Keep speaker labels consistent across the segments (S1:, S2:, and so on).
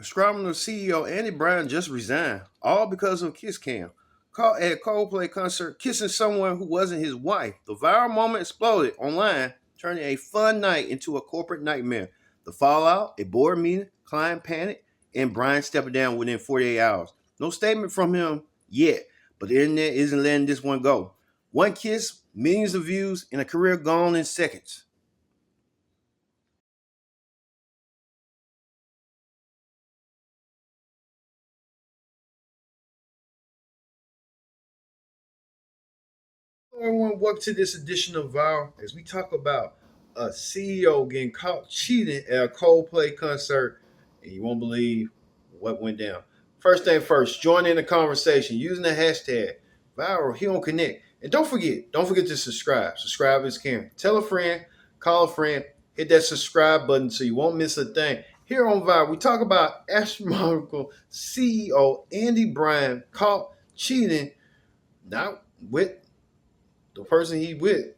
S1: Astronomer CEO Andy Byron just resigned, all because of kiss cam. Caught at a Coldplay concert kissing someone who wasn't his wife. The viral moment exploded online, turning a fun night into a corporate nightmare. The fallout, a board meeting, client panic, and Brian stepping down within 48 hours. No statement from him yet, but the internet isn't letting this one go. One kiss, millions of views, and a career gone in seconds. Everyone, welcome to this edition of Viral as we talk about a CEO getting caught cheating at a Coldplay concert, and you won't believe what went down. First thing first, join in the conversation using the hashtag Viral He on Connect, and don't forget to subscribe. Subscribe is caring. Tell a friend, call a friend, hit that subscribe button so you won't miss a thing. Here on Viral, we talk about astronomical CEO Andy Byron caught cheating, not with the person he with,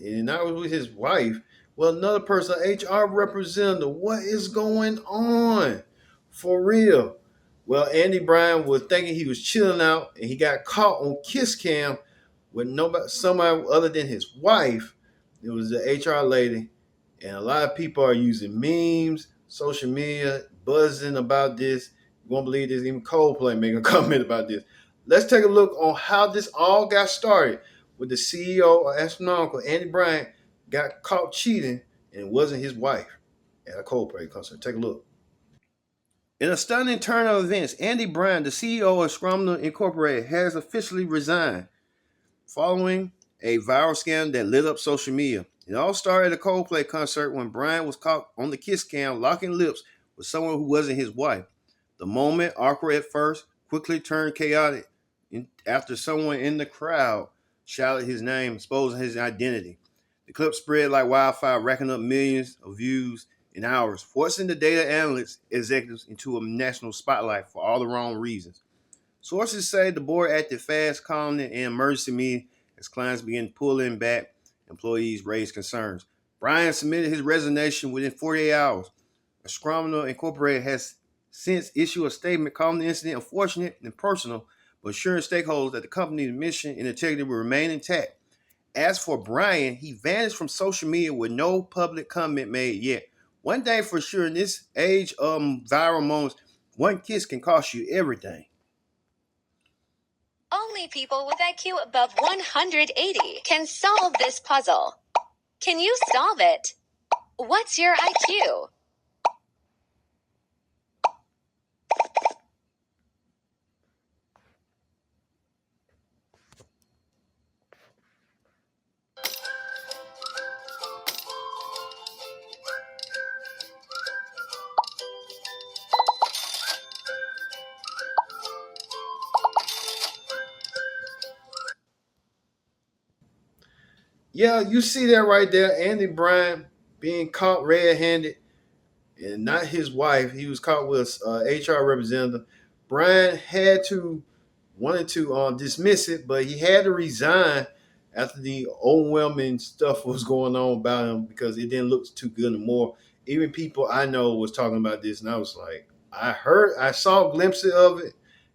S1: and I was with his wife. Well, another person, HR representative. What is going on? For real. Well, Andy Byron was thinking he was chilling out, and he got caught on kiss cam with nobody, somebody other than his wife. It was the HR lady, and a lot of people are using memes, social media, buzzing about this. You won't believe this. Even Coldplay making a comment about this. Let's take a look on how this all got started with the CEO of Astronomical, Andy Byron, got caught cheating and it wasn't his wife at a Coldplay concert. Take a look. In a stunning turn of events, Andy Byron, the CEO of Astronomer Incorporated, has officially resigned following a viral scandal that lit up social media. It all started at a Coldplay concert when Byron was caught on the kiss cam locking lips with someone who wasn't his wife. The moment, awkward at first, quickly turned chaotic after someone in the crowd shouted his name, exposing his identity. The clip spread like wildfire, racking up millions of views in hours, forcing the data analysts executives into a national spotlight for all the wrong reasons. Sources say the board acted fast, calling it an emergency meeting as clients began pulling back. Employees raised concerns. Byron submitted his resignation within 48 hours. Astronomer Incorporated has since issued a statement calling the incident unfortunate and personal, but assuring stakeholders that the company's mission and integrity will remain intact. As for Byron, he vanished from social media with no public comment made yet. One thing for sure, in this age of viral moments, one kiss can cost you everything.
S2: Only people with IQ above 180 can solve this puzzle. Can you solve it? What's your IQ?
S1: Yeah, you see that right there. Andy Byron being caught red-handed and not his wife. He was caught with HR representative. Byron wanted to dismiss it, but he had to resign after the overwhelming stuff was going on about him because it didn't look too good anymore. Even people I know was talking about this, and I was like, I saw glimpses of it,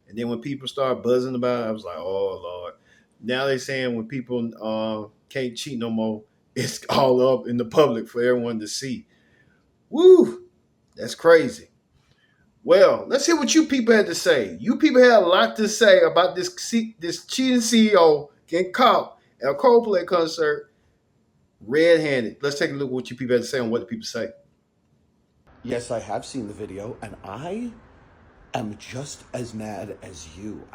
S1: and then when people started buzzing about it, I was like, oh Lord. Now they saying when people can't cheat no more, it's all up in the public for everyone to see. Woo, that's crazy. Well, let's hear what you people had to say. You people had a lot to say about this cheating CEO getting caught at a Coldplay concert red-handed. Let's take a look at what you people had to say on what the people say.
S3: Yes, I have seen the video, and I am just as mad as you.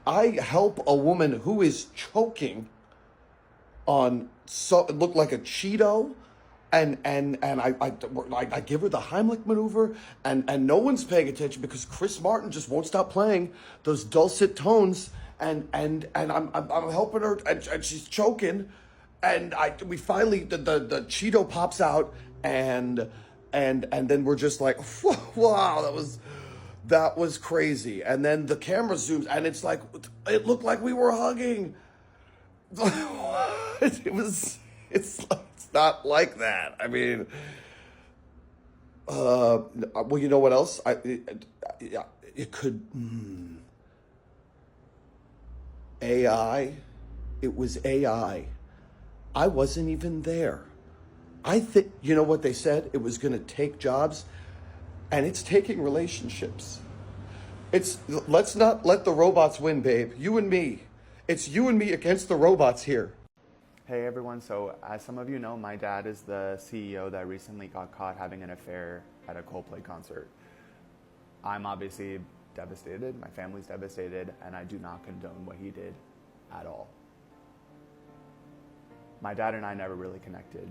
S3: I help a woman who is choking on so it looked like a Cheeto, and I give her the Heimlich maneuver, and no one's paying attention because Chris Martin just won't stop playing those dulcet tones, and I'm helping her, and she's choking, and we finally the Cheeto pops out, and then we're just like, wow, that was crazy. And then the camera zooms, and it looked like we were hugging. It's not like that. I mean, Well, you know what else? It could AI. It was AI. I wasn't even there. I think, you know what they said? It was going to take jobs, and it's taking relationships. Let's not let the robots win, babe. You and me. It's you and me against the robots here.
S4: Hey everyone, so as some of you know, my dad is the CEO that recently got caught having an affair at a Coldplay concert. I'm obviously devastated, my family's devastated, and I do not condone what he did at all. My dad and I never really connected.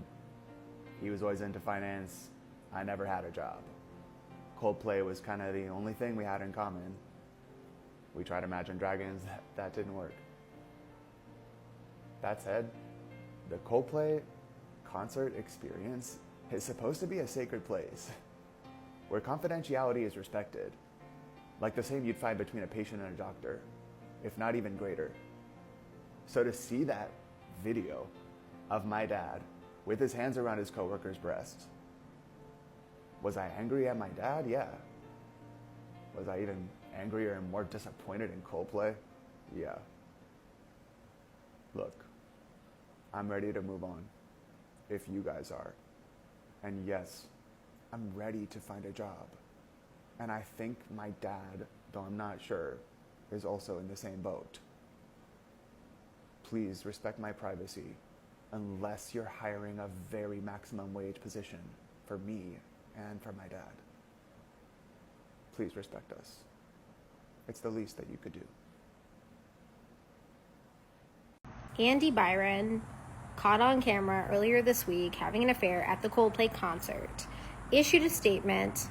S4: He was always into finance, I never had a job. Coldplay was kind of the only thing we had in common. We tried Imagine Dragons, that didn't work. That said, the Coldplay concert experience is supposed to be a sacred place where confidentiality is respected, like the same you'd find between a patient and a doctor, if not even greater. So to see that video of my dad with his hands around his coworker's breast, was I angry at my dad? Yeah. Was I even angrier and more disappointed in Coldplay? Yeah. Look, I'm ready to move on, if you guys are. And yes, I'm ready to find a job. And I think my dad, though I'm not sure, is also in the same boat. Please respect my privacy, unless you're hiring a very maximum wage position for me and for my dad. Please respect us. It's the least that you could do.
S5: Andy Byron, caught on camera earlier this week having an affair at the Coldplay concert, issued a statement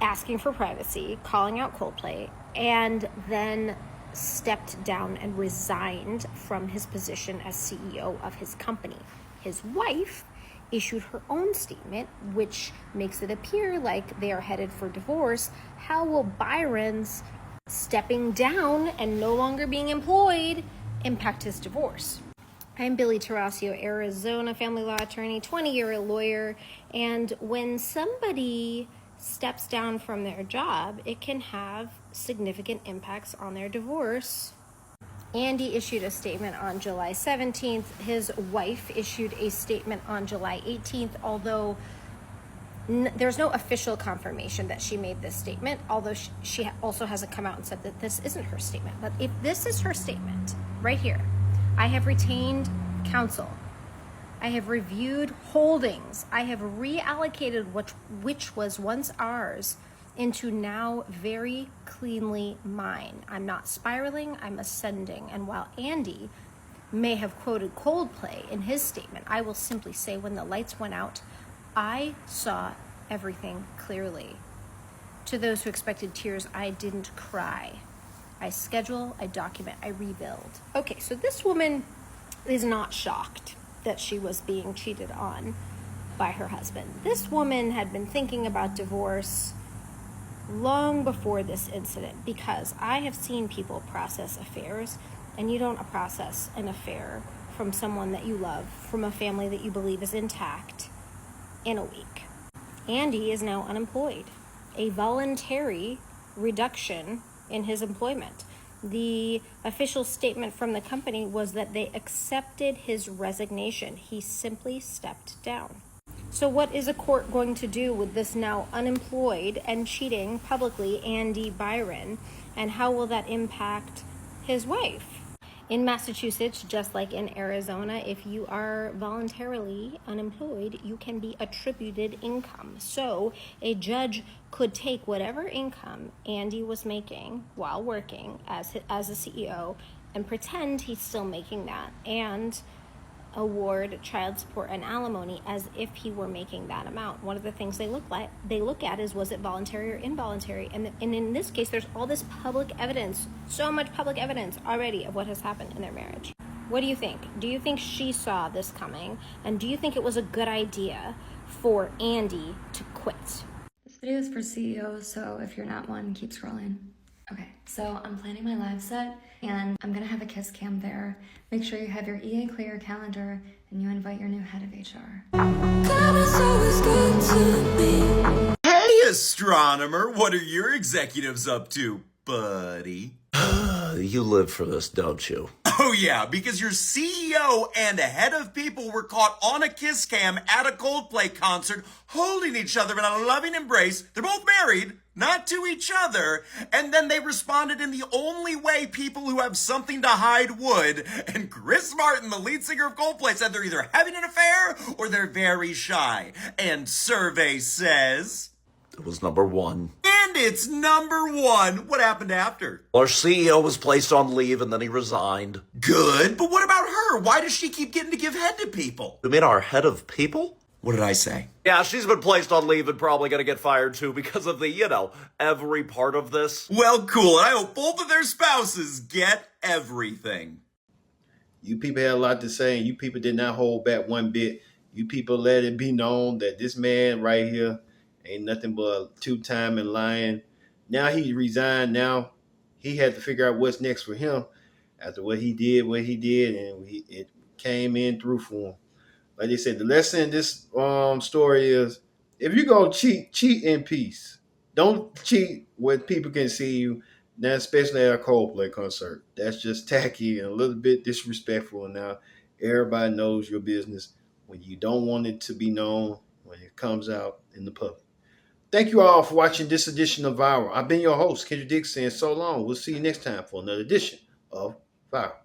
S5: asking for privacy, calling out Coldplay, and then stepped down and resigned from his position as CEO of his company. His wife issued her own statement, which makes it appear like they are headed for divorce. How will Byron's stepping down and no longer being employed impact his divorce? I'm Billy Tarasio, Arizona family law attorney, 20-year lawyer, and when somebody steps down from their job, it can have significant impacts on their divorce. Andy issued a statement on July 17th. His wife issued a statement on July 18th, although there's no official confirmation that she made this statement, although she also hasn't come out and said that this isn't her statement. But if this is her statement, right here, I have retained counsel, I have reviewed holdings, I have reallocated which was once ours into now very cleanly mine. I'm not spiraling, I'm ascending. And while Andy may have quoted Coldplay in his statement, I will simply say when the lights went out, I saw everything clearly. To those who expected tears, I didn't cry. I schedule, I document, I rebuild. Okay, so this woman is not shocked that she was being cheated on by her husband. This woman had been thinking about divorce long before this incident, because I have seen people process affairs, and you don't process an affair from someone that you love, from a family that you believe is intact, in a week. Andy is now unemployed. A voluntary reduction in his employment. The official statement from the company was that they accepted his resignation. He simply stepped down. So what is a court going to do with this now unemployed and cheating publicly Andy Byron? And how will that impact his wife? In Massachusetts, just like in Arizona, if you are voluntarily unemployed, you can be attributed income. So a judge could take whatever income Andy was making while working as a CEO and pretend he's still making that and award child support and alimony as if he were making that amount. One of the things they look at is, was it voluntary or involuntary? And in this case, there's all this public evidence, so much public evidence already of what has happened in their marriage. What do you think? Do you think she saw this coming? And do you think it was a good idea for Andy to quit?
S6: This video is for CEOs, so if you're not one, keep scrolling. Okay, so I'm planning my live set, and I'm gonna have a kiss cam there. Make sure you have your EA clear calendar, and you invite your new head of HR.
S7: God was always good to me. Astronomer, what are your executives up to, buddy?
S8: You live for this, don't you?
S7: Oh yeah, because your CEO and a head of people were caught on a kiss cam at a Coldplay concert holding each other in a loving embrace. They're both married, not to each other. And then they responded in the only way people who have something to hide would. And Chris Martin, the lead singer of Coldplay, said they're either having an affair or they're very shy. And survey says...
S8: It was number one.
S7: And it's number one. What happened after?
S8: Our CEO was placed on leave and then he resigned.
S7: Good, but what about her? Why does she keep getting to give head to people?
S8: You mean our head of people?
S7: What did I say?
S8: Yeah, she's been placed on leave and probably gonna get fired too because of the, every part of this.
S7: Well, cool. I hope both of their spouses get everything.
S1: You people had a lot to say, and you people did not hold back one bit. You people let it be known that this man right here ain't nothing but a two-time and lying. Now he resigned. Now he had to figure out what's next for him after what he did, and it came in through for him. Like they said, the lesson in this story is if you go cheat in peace. Don't cheat where people can see you. Now, especially at a Coldplay concert. That's just tacky and a little bit disrespectful. Now, everybody knows your business when you don't want it to be known when it comes out in the public. Thank you all for watching this edition of Viral. I've been your host, Kendrick Dix, saying so long. We'll see you next time for another edition of Viral.